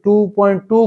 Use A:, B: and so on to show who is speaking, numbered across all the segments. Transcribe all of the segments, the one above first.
A: 2.2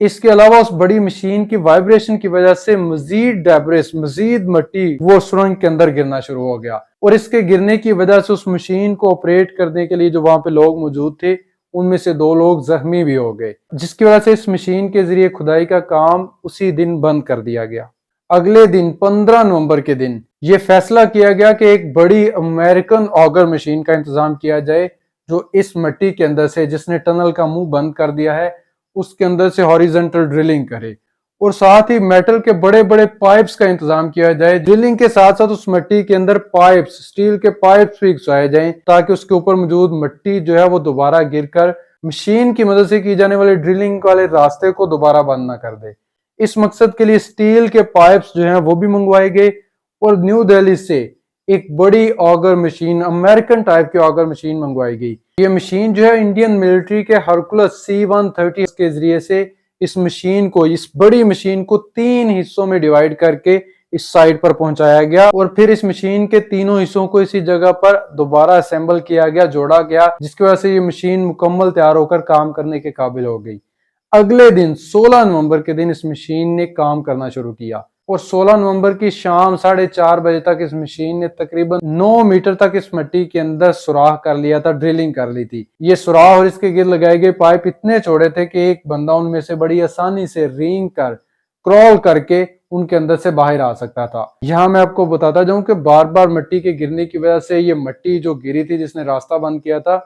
A: اس کے علاوہ اس بڑی مشین کی وائبریشن کی وجہ سے مزید ڈیبرس، مزید مٹی وہ سرنگ کے اندر گرنا شروع ہو گیا، اور اس کے گرنے کی وجہ سے اس مشین کو آپریٹ کرنے کے لیے جو وہاں پہ لوگ موجود تھے ان میں سے 2 لوگ زخمی بھی ہو گئے، جس کی وجہ سے اس مشین کے ذریعے کھدائی کا کام اسی دن بند کر دیا گیا۔ اگلے دن 15 نومبر کے دن یہ فیصلہ کیا گیا کہ ایک بڑی امریکن آگر مشین کا انتظام کیا جائے جو اس مٹی کے اندر سے، جس نے ٹنل کا منہ بند کر دیا ہے، اس کے اندر سے ہاریزنٹل ڈرلنگ کرے، اور ساتھ ہی میٹل کے بڑے بڑے پائپس کا انتظام کیا جائے۔ ڈرلنگ کے ساتھ ساتھ اس مٹی کے اندر پائپس، سٹیل کے پائپس بھی گھسائے جائیں تاکہ اس کے اوپر موجود مٹی جو ہے وہ دوبارہ گر کر مشین کی مدد سے کی جانے والے ڈرلنگ والے راستے کو دوبارہ بند نہ کر دے۔ اس مقصد کے لیے سٹیل کے پائپس جو ہیں وہ بھی منگوائے گئے، اور نیو دہلی سے ایک بڑی آگر مشین، امریکن ٹائپ کی آگر مشین منگوائی گئی۔ یہ مشین جو ہے انڈین ملٹری کے ہرکولس C-130 کے ذریعے سے اس بڑی مشین کو 3 حصوں میں ڈیوائیڈ کر کے اس سائٹ پر پہنچایا گیا، اور پھر اس مشین کے تینوں حصوں کو اسی جگہ پر دوبارہ اسمبل کیا گیا، جوڑا گیا، جس کی وجہ سے یہ مشین مکمل تیار ہو کر کام کرنے کے قابل ہو گئی۔ اگلے دن 16 نومبر کے دن اس مشین نے کام کرنا شروع کیا، اور 16 نومبر کی شام 4:30 بجے تک اس مشین نے تقریباً 9 میٹر تک اس مٹی کے اندر سوراخ کر لیا تھا، ڈرلنگ کر لی تھی۔ یہ سوراخ اور اس کے گرد لگائے گئے پائپ اتنے چوڑے تھے کہ ایک بندہ ان میں سے بڑی آسانی سے رینگ کر، کرال کر کے ان کے اندر سے باہر آ سکتا تھا۔ یہاں میں آپ کو بتاتا جاؤں کہ بار بار مٹی کے گرنے کی وجہ سے یہ مٹی جو گری تھی جس نے راستہ بند کیا تھا،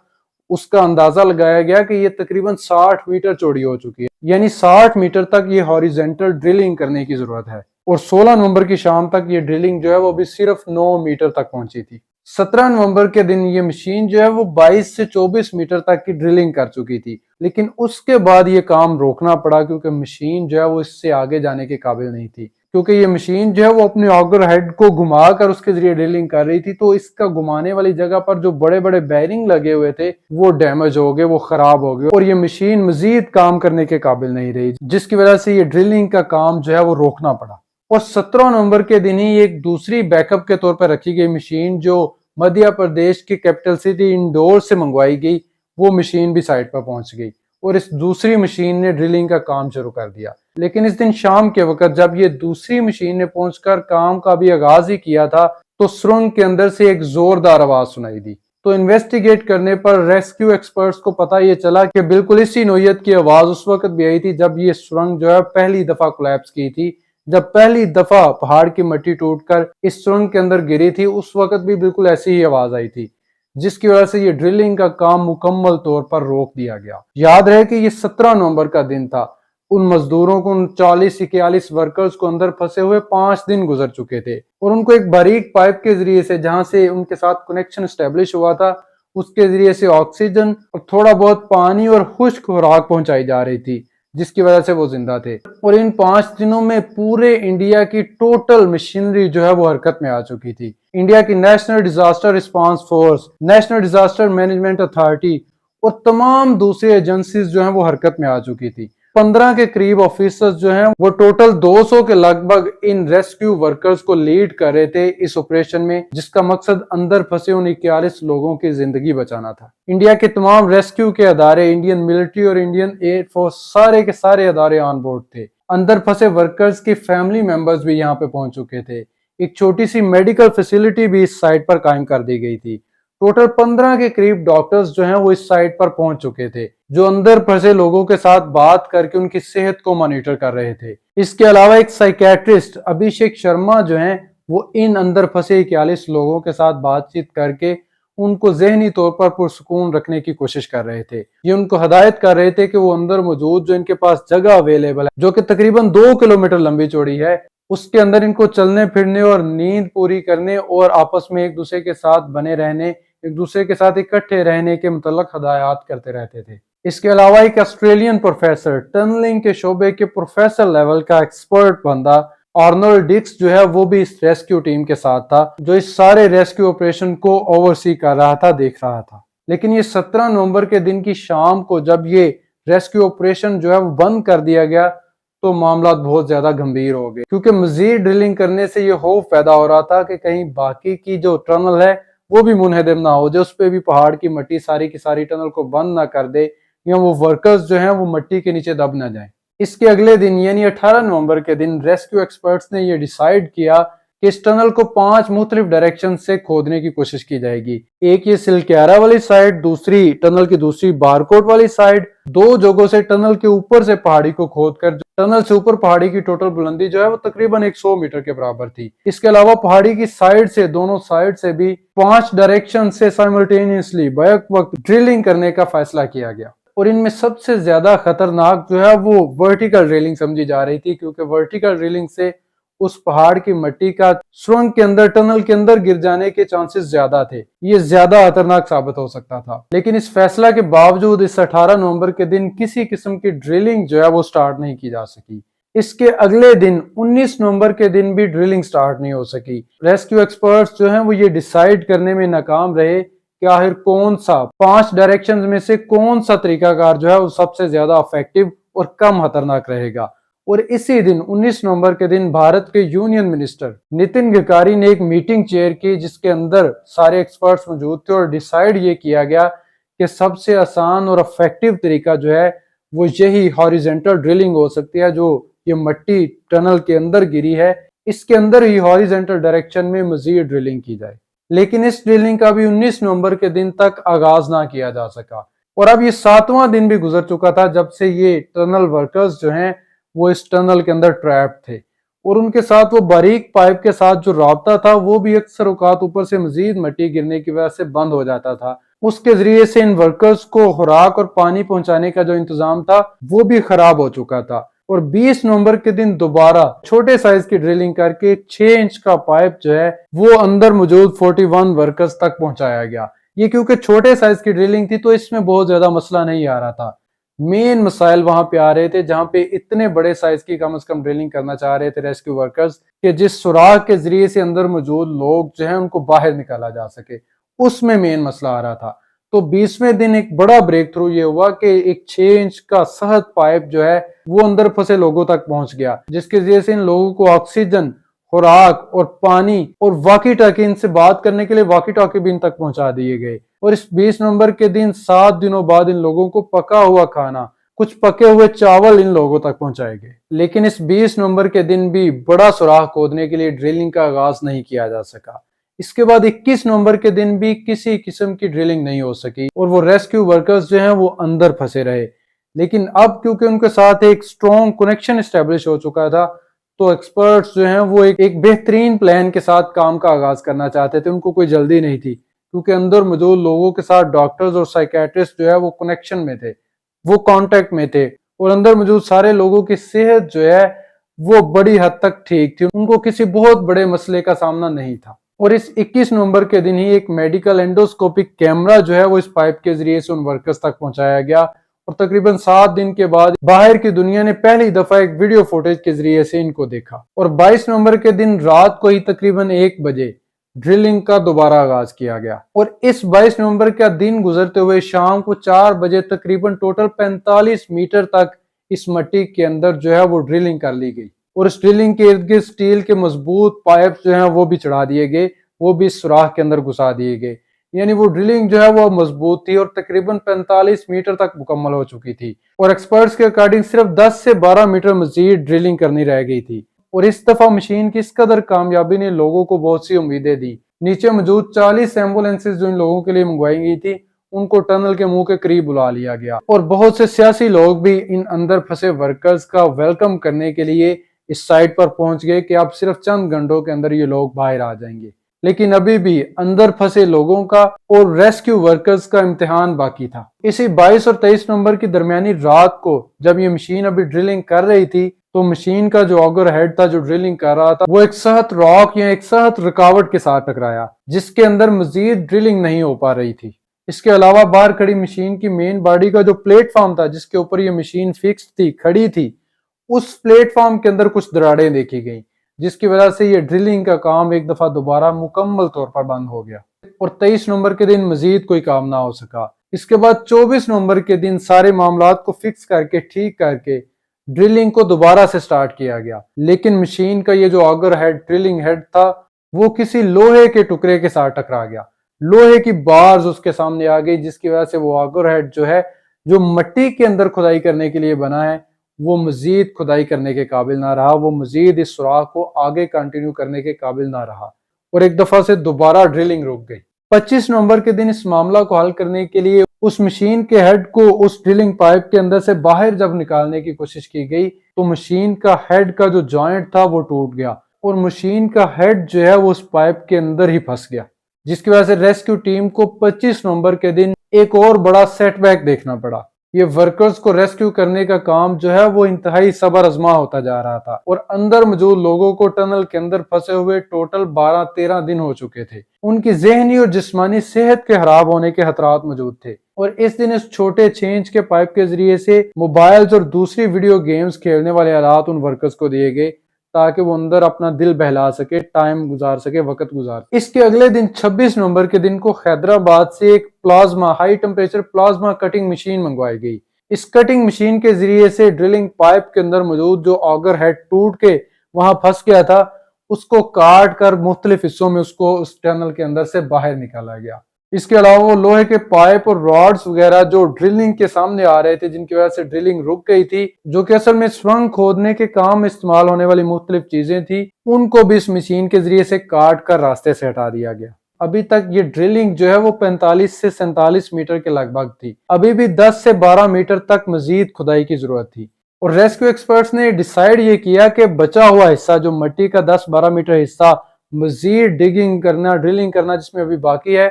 A: اس کا اندازہ لگایا گیا کہ یہ تقریباً 60 میٹر چوڑی ہو چکی ہے، یعنی 60 میٹر تک یہ ہاریزنٹل ڈرلنگ کرنے کی ضرورت ہے، اور 16 نومبر کی شام تک یہ ڈرلنگ جو ہے وہ بھی صرف 9 میٹر تک پہنچی تھی۔ 17 نومبر کے دن یہ مشین جو ہے وہ 22 سے 24 میٹر تک کی ڈرلنگ کر چکی تھی، لیکن اس کے بعد یہ کام روکنا پڑا کیونکہ مشین جو ہے وہ اس سے آگے جانے کے قابل نہیں تھی، کیونکہ یہ مشین جو ہے وہ اپنے آگر ہیڈ کو گھما کر اس کے ذریعے ڈرلنگ کر رہی تھی، تو اس کا گھمانے والی جگہ پر جو بڑے بڑے بیرنگ لگے ہوئے تھے وہ ڈیمیج ہو گئے، وہ خراب ہو گئے، اور یہ مشین مزید کام کرنے کے قابل نہیں رہی، جس کی وجہ سے یہ ڈرلنگ کا کام جو ہے وہ روکنا پڑا۔ اور 17 نومبر کے دن ہی ایک دوسری بیک اپ کے طور پر رکھی گئی مشین جو مدھیہ پردیش کی کیپٹل سٹی انڈور سے منگوائی گئی، وہ مشین بھی سائٹ پر پہنچ گئی، اور اس دوسری مشین نے ڈرلنگ کا کام شروع کر دیا۔ لیکن اس دن شام کے وقت جب یہ دوسری مشین نے پہنچ کر کام کا بھی آغاز ہی کیا تھا تو سرنگ کے اندر سے ایک زوردار آواز سنائی دی، تو انویسٹیگیٹ کرنے پر ریسکیو ایکسپرٹس کو پتہ یہ چلا کہ بالکل اسی نوعیت کی آواز اس وقت بھی آئی تھی جب یہ سرنگ جو ہے پہلی دفعہ کولیپس کی تھی، جب پہلی دفعہ پہاڑ کی مٹی ٹوٹ کر اس سرنگ کے اندر گری تھی، اس وقت بھی بالکل ایسی ہی آواز آئی تھی، جس کی وجہ سے یہ ڈرلنگ کا کام مکمل طور پر روک دیا گیا۔ یاد رہے کہ یہ 17 نومبر کا دن تھا، ان مزدوروں کو، ان 40-41 ورکرز کو اندر پھنسے ہوئے 5 دن گزر چکے تھے، اور ان کو ایک باریک پائپ کے ذریعے سے جہاں سے ان کے ساتھ کنیکشن اسٹیبلش ہوا تھا، اس کے ذریعے سے آکسیجن اور تھوڑا بہت پانی اور خشک خوراک پہنچائی جا رہی تھی، جس کی وجہ سے وہ زندہ تھے۔ اور ان 5 دنوں میں پورے انڈیا کی ٹوٹل مشینری جو ہے وہ حرکت میں آ چکی تھی۔ انڈیا کی national disaster response force, national disaster management authority اور تمام دوسری ایجنسیز جو ہیں وہ حرکت میں آ چکی تھی۔ 15 کے قریب آفیسرز جو ہیں وہ ٹوٹل 200 کے لگ بھگ ان ریسکیو ورکرز کو لیڈ کر رہے تھے اس آپریشن میں، جس کا مقصد اندر پھنسے ان 41 لوگوں کی زندگی بچانا تھا۔ انڈیا کے تمام ریسکیو کے ادارے، انڈین ملٹری اور انڈین ایئر فورس، سارے کے سارے ادارے آن بورڈ تھے۔ اندر پھنسے ورکرز کی فیملی ممبرز بھی یہاں پہ پہنچ چکے تھے۔ ایک چھوٹی سی میڈیکل فیسلٹی بھی اس سائٹ پر قائم کر دی گئی تھی۔ ٹوٹل 15 کے قریب ڈاکٹرز جو ہیں وہ اس سائٹ پر پہنچ چکے تھے، جو اندر پھنسے لوگوں کے ساتھ بات کر کے ان کی صحت کو مانیٹر کر رہے تھے۔ اس کے علاوہ ایک سائیکیٹرسٹ ابھیشیک شرما جو ہیں وہ ان اندر پھنسے 41 لوگوں کے ساتھ بات چیت کر کے ان کو ذہنی طور پر پرسکون رکھنے کی کوشش کر رہے تھے۔ یہ ان کو ہدایت کر رہے تھے کہ وہ اندر موجود جو ان کے پاس جگہ اویلیبل ہے، جو کہ تقریباً 2 کلومیٹر لمبی چوڑی ہے، اس کے اندر ان کو چلنے پھرنے اور نیند پوری کرنے اور آپس میں ایک دوسرے کے ساتھ بنے رہنے، ایک دوسرے کے ساتھ اکٹھے رہنے کے متعلق ہدایات کرتے رہتے تھے۔ اس کے علاوہ ایک آسٹریلین پروفیسر، ٹنلنگ کے شعبے کے پروفیسر لیول کا ایکسپرٹ بندہ آرنولڈ ڈکس جو ہے وہ بھی اس ریسکیو ٹیم کے ساتھ تھا، جو اس سارے ریسکیو آپریشن کو اوورسی کر رہا تھا، دیکھ رہا تھا۔ لیکن یہ 17 نومبر کے دن کی شام کو جب یہ ریسکیو آپریشن جو ہے وہ بند کر دیا گیا تو معاملات بہت زیادہ گمبھیر ہو گئے، کیونکہ مزید ڈرلنگ کرنے سے یہ خوف پیدا ہو رہا تھا کہ کہیں باقی کی جو ٹنل ہے وہ بھی منہدم نہ ہو جائے، اس پہ بھی پہاڑ کی مٹی ساری کی ساری ٹنل کو بند نہ کر دے، یا وہ ورکرز جو ہیں وہ مٹی کے نیچے دب نہ جائیں۔ اس کے اگلے دن یعنی 18 نومبر کے دن ریسکیو ایکسپرٹس نے یہ ڈیسائیڈ کیا کہ اس ٹنل کو 5 مختلف ڈائریکشن سے کھودنے کی کوشش کی جائے گی. ایک یہ سلکیارا والی سائڈ، دوسری ٹنل کی دوسری بارکوٹ والی سائڈ. 2 جگہوں سے ٹنل کے اوپر سے پہاڑی کو کھود کر ٹنل سے اوپر پہاڑی کی ٹوٹل بلندی جو ہے وہ تقریباً 100 میٹر کے برابر تھی. اس کے علاوہ پہاڑی کی سائڈ سے، دونوں سائڈ سے بھی 5 ڈائریکشن سے سائملٹینیسلی بیک وقت ڈرلنگ کرنے کا فیصلہ کیا گیا. اور ان میں سب سے زیادہ خطرناک جو ہے وہ ورٹیکل ڈرلنگ سمجھی جا رہی تھی، کیونکہ ورٹیکل ڈرلنگ سے اس پہاڑ کی مٹی کا سرنگ کے اندر، ٹنل کے اندر گر جانے کے چانسز زیادہ تھے. یہ زیادہ خطرناک ثابت ہو سکتا تھا. لیکن اس فیصلہ کے باوجود اس 18 نومبر کے دن کسی قسم کی ڈرلنگ جو ہے وہ سٹارٹ نہیں کی جا سکی. اس کے اگلے دن 19 نومبر کے دن بھی ڈرلنگ سٹارٹ نہیں ہو سکی. ریسکیو ایکسپرٹس جو ہیں وہ یہ ڈیسائیڈ کرنے میں ناکام رہے کہ آخر کون سا 5 ڈائریکشنز میں سے کون سا طریقہ کار جو ہے وہ سب سے زیادہ افیکٹو اور کم خطرناک رہے گا. اور اسی دن 19 نومبر کے دن بھارت کے یونین منسٹر نتن گڈکری نے ایک میٹنگ چیئر کی، جس کے اندر سارے ایکسپرٹس موجود تھے، اور ڈیسائیڈ یہ کیا گیا کہ سب سے آسان اور افیکٹو طریقہ جو ہے وہ یہی ہاریزنٹل ڈرلنگ ہو سکتی ہے. جو یہ مٹی ٹنل کے اندر گری ہے، اس کے اندر ہی ہاریزنٹل ڈائریکشن میں مزید ڈرلنگ کی جائے. لیکن اس ڈرلنگ کا بھی 19 نومبر کے دن تک آغاز نہ کیا جا سکا. اور اب یہ 7واں دن بھی گزر چکا تھا جب سے یہ ٹنل ورکرز جو ہیں وہ اس ٹنل کے اندر ٹریپ تھے، اور ان کے ساتھ وہ باریک پائپ کے ساتھ جو رابطہ تھا وہ بھی اکثر اوقات اوپر سے مزید مٹی گرنے کی وجہ سے بند ہو جاتا تھا. اس کے ذریعے سے ان ورکرز کو خوراک اور پانی پہنچانے کا جو انتظام تھا وہ بھی خراب ہو چکا تھا. اور 20 نومبر کے دن دوبارہ چھوٹے سائز کی ڈرلنگ کر کے 6 انچ کا پائپ جو ہے وہ اندر موجود 41 ورکرز تک پہنچایا گیا. یہ کیونکہ چھوٹے سائز کی ڈرلنگ تھی تو اس میں بہت زیادہ مسئلہ نہیں آ رہا تھا. مین مسائل وہاں پہ آ رہے تھے جہاں پہ اتنے بڑے سائز کی کم از کم ڈرلنگ کرنا چاہ رہے تھے ریسکیو ورکرز کہ جس سوراخ کے ذریعے سے اندر موجود لوگ جو ہیں ان کو باہر نکالا جا سکے. اس میں مین مسئلہ آ رہا تھا. تو 20ویں دن ایک بڑا بریک تھرو یہ ہوا کہ ایک 6 انچ کا سخت پائپ جو ہے وہ اندر پھنسے لوگوں تک پہنچ گیا، جس کے ذریعے سے ان لوگوں کو آکسیجن، خوراک اور پانی اور واکی ٹاکی، ان سے بات کرنے کے لیے واکی ٹاکی بھی ان تک پہنچا دیے گئے. اور اس 20 نومبر کے دن 7 دنوں بعد ان لوگوں کو پکا ہوا کھانا، کچھ پکے ہوئے چاول ان لوگوں تک پہنچائے گئے. لیکن اس 20 نومبر کے دن بھی بڑا سوراخ کھودنے کے لیے ڈرلنگ کا آغاز نہیں کیا جا سکا. اس کے بعد 21 نومبر کے دن بھی کسی قسم کی ڈرلنگ نہیں ہو سکی اور وہ ریسکیو ورکرز جو ہیں وہ اندر پھنسے رہے. لیکن اب کیونکہ ان کے ساتھ ایک سٹرونگ کنیکشن اسٹیبلش ہو چکا تھا تو ایکسپرٹس جو ہیں وہ ایک بہترین پلان کے ساتھ کام کا آغاز کرنا چاہتے تھے. ان کو کوئی جلدی نہیں تھی کیونکہ اندر موجود لوگوں کے ساتھ ڈاکٹرز اور سائیکیٹرسٹ جو ہے وہ کنیکشن میں تھے، وہ کانٹیکٹ میں تھے، اور اندر موجود سارے لوگوں کی صحت جو ہے وہ بڑی حد تک ٹھیک تھی. ان کو کسی بہت بڑے مسئلے کا سامنا نہیں تھا. اور اس 21 نومبر کے دن ہی ایک میڈیکل اینڈوسکوپک کیمرہ جو ہے وہ اس پائپ کے ذریعے سے ان ورکرز تک پہنچایا گیا. اور تقریباً 7 دن کے بعد باہر کی دنیا نے پہلی دفعہ ایک ویڈیو فوٹیج کے ذریعے سے ان کو دیکھا. اور 22 نومبر کے دن رات کو ہی تقریباً 1 بجے ڈرلنگ کا دوبارہ آغاز کیا گیا. اور اس 22 نومبر کا دن گزرتے ہوئے شام کو 4 بجے تقریباً ٹوٹل 45 میٹر تک اس مٹی کے اندر جو ہے وہ ڈرلنگ کر لی گئی. اور اس ڈرلنگ کے ارد گرد سٹیل کے مضبوط پائپ جو ہیں وہ بھی چڑھا دیے گئے، وہ بھی اس سوراخ کے اندر گھسا دیے گئے. یعنی وہ ڈرلنگ جو ہے وہ مضبوط تھی اور تقریباً 45 میٹر تک مکمل ہو چکی تھی. اور ایکسپرٹس کے اکارڈنگ صرف 10 سے 12 میٹر مزید ڈرلنگ کرنی رہ گئی تھی. اور اس دفعہ مشین کی اس قدر کامیابی نے لوگوں کو بہت سی امیدیں دی. نیچے موجود 40 ایمبولینسز جو ان لوگوں کے لیے منگوائی گئی تھی ان کو ٹنل کے منہ کے قریب بلا لیا گیا. اور بہت سے سیاسی لوگ بھی ان اندر پھنسے ورکرز کا ویلکم کرنے کے لیے اس سائٹ پر پہنچ گئے کہ اب صرف چند گھنٹوں کے اندر یہ لوگ باہر آ جائیں گے. لیکن ابھی بھی اندر پھنسے لوگوں کا اور ریسکیو ورکرز کا امتحان باقی تھا. اسی 22 اور 23 نومبر کی درمیانی رات کو جب یہ مشین ابھی ڈرلنگ کر رہی تھی تو مشین کا جو آگر ہیڈ تھا جو ڈرلنگ کر رہا تھا وہ ایک سخت راک یا ایک سخت رکاوٹ کے ساتھ ٹکرایا، جس کے اندر مزید ڈرلنگ نہیں ہو پا رہی تھی. اس کے علاوہ باہر کھڑی مشین کی مین باڈی کا جو پلیٹ فارم تھا جس کے اوپر یہ مشین فکس تھی، کھڑی تھی، اس پلیٹ فارم کے اندر کچھ دراڑیں دیکھی گئیں، جس کی وجہ سے یہ ڈرلنگ کا کام ایک دفعہ دوبارہ مکمل طور پر بند ہو گیا. اور 23 نومبر کے دن مزید کوئی کام نہ ہو سکا. اس کے بعد 24 نومبر کے دن سارے معاملات کو فکس کر کے ٹھیک کر کے ڈرلنگ کو دوبارہ سے سٹارٹ کیا گیا. لیکن مشین کا یہ جو آگر ہیڈ ڈرلنگ ہیڈ تھا وہ کسی لوہے کے ٹکڑے کے ساتھ ٹکرا گیا. لوہے کی بارز اس کے سامنے آ گئی، جس کی وجہ سے وہ آگر ہیڈ جو ہے جو مٹی کے اندر کھدائی کرنے کے لیے بنا ہے وہ مزید کھدائی کرنے کے قابل نہ رہا، وہ مزید اس سوراخ کو آگے کنٹینیو کرنے کے قابل نہ رہا اور ایک دفعہ سے دوبارہ ڈرلنگ رک گئی۔ 25 نومبر کے دن اس معاملہ کو حل کرنے کے لیے اس مشین کے ہیڈ کو اس ڈرلنگ پائپ کے اندر سے باہر جب نکالنے کی کوشش کی گئی تو مشین کا ہیڈ کا جو جوائنٹ تھا وہ ٹوٹ گیا اور مشین کا ہیڈ جو ہے وہ اس پائپ کے اندر ہی پھنس گیا، جس کی وجہ سے ریسکیو ٹیم کو 25 نومبر کے دن ایک اور بڑا سیٹ بیک دیکھنا پڑا۔ یہ ورکرز کو ریسکیو کرنے کا کام جو ہے وہ انتہائی صبر آزما ہوتا جا رہا تھا اور اندر موجود لوگوں کو ٹنل کے اندر پھنسے ہوئے ٹوٹل 12-13 دن ہو چکے تھے۔ ان کی ذہنی اور جسمانی صحت کے خراب ہونے کے خطرات موجود تھے اور اس دن اس چھوٹے چینج کے پائپ کے ذریعے سے موبائلز اور دوسری ویڈیو گیمز کھیلنے والے آلات ان ورکرز کو دیے گئے تاکہ وہ اندر اپنا دل بہلا سکے، ٹائم گزار سکے، وقت گزار۔ اس کے اگلے دن 26 نومبر کے دن کو حیدرآباد سے ایک plasma high temperature plasma cutting machine منگوائی گئی۔ اس کٹنگ مشین کے ذریعے سے ڈرلنگ پائپ کے اندر موجود جو آگر ہیڈ ٹوٹ کے وہاں پھنس گیا تھا اس کو کاٹ کر مختلف حصوں میں اس کو اس ٹنل کے اندر سے باہر نکالا گیا۔ اس کے علاوہ وہ لوہے کے پائپ اور راڈز وغیرہ جو ڈرلنگ کے سامنے آ رہے تھے جن کی وجہ سے ڈرلنگ رک گئی تھی، جو کہ اصل میں سرنگ کھودنے کے کام میں استعمال ہونے والی مختلف چیزیں تھی، ان کو بھی اس مشین کے ذریعے سے کاٹ کر راستے سے ہٹا دیا گیا۔ ابھی تک یہ ڈرلنگ جو ہے وہ 45 سے 47 میٹر کے لگ بھگ تھی، ابھی بھی 10 سے 12 میٹر تک مزید کھدائی کی ضرورت تھی اور ریسکیو ایکسپرٹس نے ڈیسائیڈ یہ کیا کہ بچا ہوا حصہ جو مٹی کا 10-12 میٹر حصہ مزید ڈگنگ کرنا، ڈرلنگ کرنا جس میں ابھی باقی ہے،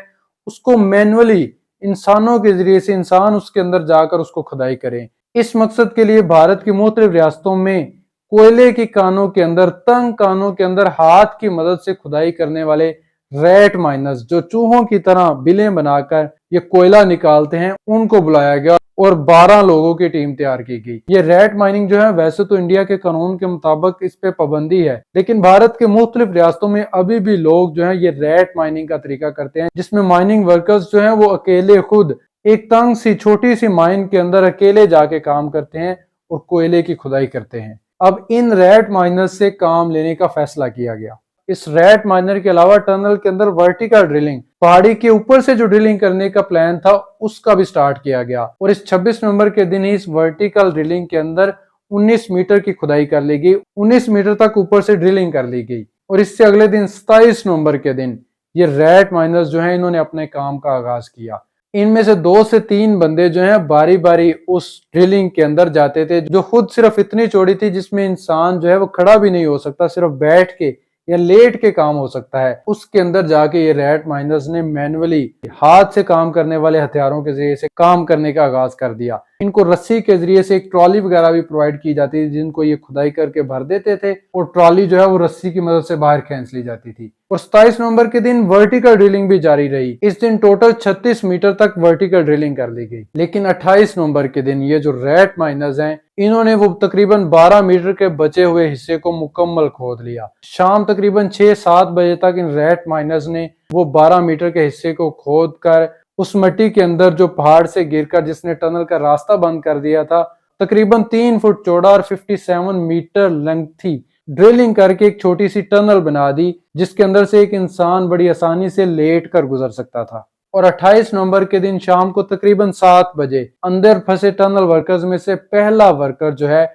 A: اس کو مینولی انسانوں کے ذریعے سے انسان اس کے اندر جا کر اس کو کھدائی کریں۔ اس مقصد کے لیے بھارت کی مختلف ریاستوں میں کوئلے کی کانوں کے اندر، تنگ کانوں کے اندر ہاتھ کی مدد سے کھدائی کرنے والے ریٹ مائنرز جو چوہوں کی طرح بلیں بنا کر یہ کوئلہ نکالتے ہیں ان کو بلایا گیا اور 12 لوگوں کی ٹیم تیار کی گئی۔ یہ ریٹ مائننگ جو ہے ویسے تو انڈیا کے قانون کے مطابق اس پہ پابندی ہے، لیکن بھارت کے مختلف ریاستوں میں ابھی بھی لوگ جو ہیں یہ ریٹ مائننگ کا طریقہ کرتے ہیں جس میں مائننگ ورکرز جو ہیں وہ اکیلے خود ایک تنگ سی چھوٹی سی مائن کے اندر اکیلے جا کے کام کرتے ہیں اور کوئلے کی کھدائی کرتے ہیں۔ اب ان ریٹ مائنرز سے کام لینے کا فیصلہ کیا گیا۔ اس ریٹ مائنر کے علاوہ ٹنل کے اندر ورٹیکل ڈرلنگ، پہاڑی کے اوپر سے جو ڈرلنگ کرنے کا پلان تھا اس کا بھی سٹارٹ کیا گیا اور اس 26 نومبر کے دن ہی اس ورٹیکل ڈرلنگ کے اندر 19 میٹر کی کھدائی کر لی گئی، 19 میٹر تک اوپر سے ڈرلنگ کر لی گئی اور اس سے اگلے دن 27 نومبر کے دن یہ ریٹ مائنرز جو ہیں انہوں نے اپنے کام کا آغاز کیا۔ ان میں سے 2 سے 3 بندے جو ہیں باری باری اس ڈرلنگ کے اندر جاتے تھے جو خود صرف اتنی چوڑی تھی جس میں انسان جو ہے وہ کھڑا بھی نہیں ہو سکتا، صرف بیٹھ کے یا لیٹ کے کام ہو سکتا ہے۔ اس کے اندر جا کے یہ ریٹ مائنرز نے مینولی ہاتھ سے کام کرنے والے ہتھیاروں کے ذریعے سے کام کرنے کا آغاز کر دیا۔ ان کو رسی کے ذریعے سے ایک ٹرالی وغیرہ بھی پرووائڈ کی جاتی تھی جن کو یہ کھدائی کر کے بھر دیتے تھے اور ٹرالی جو ہے وہ رسی کی مدد سے باہر کھینچ لی جاتی تھی۔ اور 27 نومبر کے دن ورٹیکل ڈرلنگ بھی جاری رہی۔ اس دن ٹوٹل 36 میٹر تک ورٹیکل ڈرلنگ کر لی گئی، لیکن 28 نومبر کے دن یہ جو ریٹ مائنرز ہیں انہوں نے وہ تقریباً 12 میٹر کے بچے ہوئے حصے کو مکمل کھود لیا۔ شام تقریباً 6-7 بجے تک ان ریٹ مائنرز نے وہ 12 میٹر کے حصے کو کھود کر اس مٹی کے اندر جو پہاڑ سے گر کر جس نے ٹنل کا راستہ بند کر دیا تھا، تقریباً 3 فٹ چوڑا اور 57 میٹر لینتھ تھی، ڈرلنگ کر کے ایک چھوٹی سی ٹنل بنا دی جس کے اندر سے ایک انسان بڑی آسانی سے لیٹ کر گزر سکتا تھا۔ اور 28 نومبر کے دن شام کو تقریباً 7 بجے اندر پھنسے ٹنل ورکرز میں سے پہلا ورکر جو ہے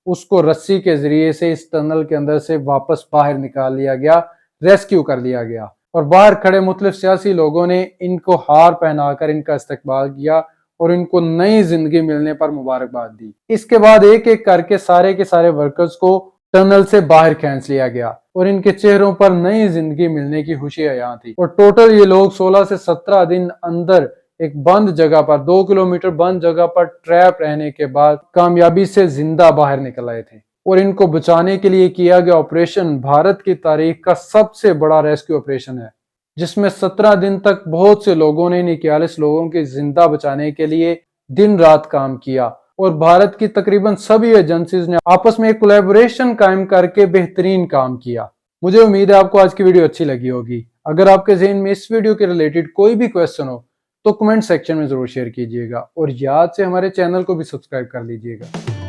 A: اس کو رسی کے ذریعے سے اس ٹنل کے اندر سے واپس باہر نکال لیا گیا، ریسکیو کر لیا گیا اور باہر کھڑے مختلف سیاسی لوگوں نے ان کو ہار پہنا کر ان کا استقبال کیا اور ان کو نئی زندگی ملنے پر مبارکباد دی۔ اس کے بعد ایک ایک کر کے سارے ورکرز کو ٹنل سے باہر کھینچ لیا گیا اور ان کے چہروں پر نئی زندگی ملنے کی خوشی عیاں تھی اور ٹوٹل یہ لوگ 16 سے 17 دن اندر ایک بند جگہ پر 2 کلومیٹر بند جگہ پر ٹریپ رہنے کے بعد کامیابی سے زندہ باہر نکل آئے تھے اور ان کو بچانے کے لیے کیا گیا آپریشن بھارت کی تاریخ کا سب سے بڑا ریسکیو آپریشن ہے، جس میں 17 دن تک بہت سے لوگوں نے 41 لوگوں کے زندہ بچانے کے لیے دن رات کام کیا اور بھارت کی تقریباً سبھی ایجنسیز نے آپس میں ایک کولیبوریشن قائم کر کے بہترین کام کیا۔ مجھے امید ہے آپ کو آج کی ویڈیو اچھی لگی ہوگی۔ اگر آپ کے ذہن میں اس ویڈیو کے ریلیٹڈ کوئی بھی کویسچن ہو تو کمنٹ سیکشن میں ضرور شیئر کیجئے گا اور یاد سے ہمارے چینل کو بھی سبسکرائب کر لیجئے گا۔